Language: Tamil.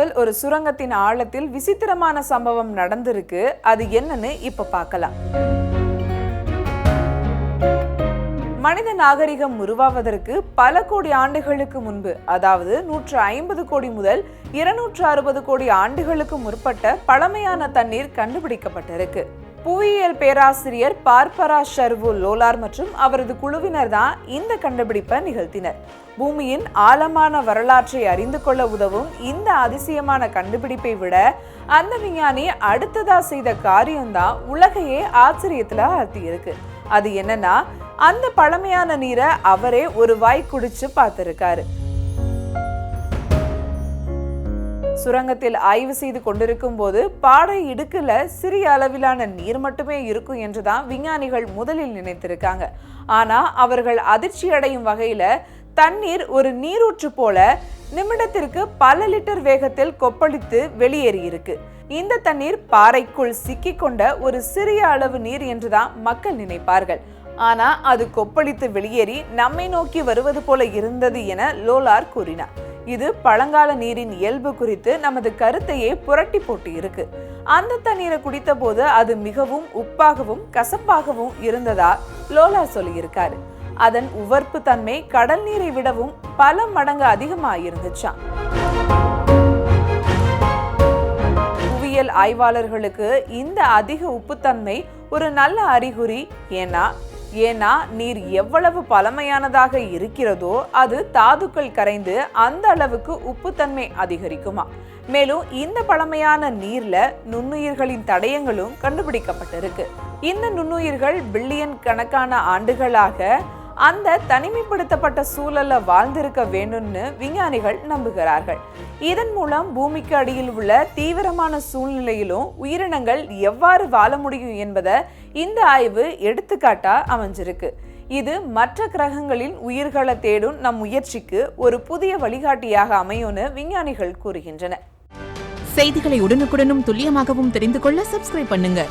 முதல் ஒரு சுரங்கத்தின் ஆழத்தில் விசித்திரமான சம்பவம் நடந்திருக்கு. அது என்னன்னு இப்ப பார்க்கலாம். மனித நாகரிகம் உருவாவதற்கு பல கோடி ஆண்டுகளுக்கு முன்பு, அதாவது 150 கோடி முதல் 260 கோடி ஆண்டுகளுக்கு முற்பட்ட பழமையான தண்ணீர் கண்டுபிடிக்கப்பட்டிருக்கு. புவியியல் பேராசிரியர் பார்பரா ஷர்வு லோலார் மற்றும் அவரது குழுவினர் தான் இந்த கண்டுபிடிப்பை நிகழ்த்தினர். பூமியின் ஆழமான வரலாற்றை அறிந்து கொள்ள உதவும் இந்த அதிசயமான கண்டுபிடிப்பை விட அந்த விஞ்ஞானி அடுத்ததா செய்த காரியம்தான் உலகையே ஆச்சரியத்துல ஆழ்த்தியிருக்கு. அது என்னன்னா, அந்த பழமையான நீரை அவரே ஒரு வாய் குடிச்சு பார்த்திருக்காரு. சுரங்கத்தில் ஆய்வு செய்து கொண்டிருக்கும் போது பாறை இடுக்குல சிறிய அளவிலான நீர் மட்டுமே இருக்கும் என்றுதான் விஞ்ஞானிகள் முதலில் நினைத்திருக்காங்க. ஆனா அவர்கள் அதிர்ச்சி அடையும் வகையில தண்ணீர் ஒரு நீரூற்று போல நிமிடத்திற்கு பல லிட்டர் வேகத்தில் கொப்பளித்து வெளியேறியிருக்கு. இந்த தண்ணீர் பாறைக்குள் சிக்கிக் கொண்ட ஒரு சிறிய அளவு நீர் என்றுதான் மக்கள் நினைப்பார்கள். ஆனா அது கொப்பளித்து வெளியேறி நம்மை நோக்கி வருவது போல இருந்தது என லோலார் கூறினார். இது பழங்கால நீரின் இயல்பு குறித்து நமது கருத்தையே புரட்டி போட்டு இருக்கு. அந்த தண்ணீரை குடித்த போது அது மிகவும் உப்பாகவும் கசப்பாகவும் இருந்ததா லோலார் சொல்லியிருக்காரு. அதன் உவர்ப்பு தன்மை கடல் நீரை விடவும் பல மடங்கு அதிகமாயிருந்துச்சாம். புவியியல் ஆய்வாளர்களுக்கு இந்த அதிக உப்புத்தன்மை ஒரு நல்ல அறிகுறி. ஏன்னா நீர் எவ்வளவு பழமையானதாக இருக்கிறதோ அது தாதுக்கள் கரைந்து அந்த அளவுக்கு உப்புத்தன்மை அதிகரிக்குமா. மேலும் இந்த பழமையான நீர்ல நுண்ணுயிர்களின் தடயங்களும் கண்டுபிடிக்கப்பட்டிருக்கு. இந்த நுண்ணுயிர்கள் பில்லியன் கணக்கான ஆண்டுகளாக அந்த தனிமைப்படுத்தப்பட்ட சூழல்ல வாழ்ந்திருக்க வேண்டும்னு விஞ்ஞானிகள் நம்புகிறார்கள். இதன் மூலம் பூமிக்கு அடியில் உள்ள தீவிரமான சூழ்நிலையிலும் உயிரினங்கள் எவ்வாறு வாழ முடியும் என்பதை இந்த ஆய்வு எடுத்துக்காட்டா அமைஞ்சிருக்கு. இது மற்ற கிரகங்களின் உயிர்களை தேடும் நம் முயற்சிக்கு ஒரு புதிய வழிகாட்டியாக அமையும்னு விஞ்ஞானிகள் கூறுகின்றனர். செய்திகளை உடனுக்குடனும் துல்லியமாகவும் தெரிந்து கொள்ள சப்ஸ்கிரைப் பண்ணுங்க.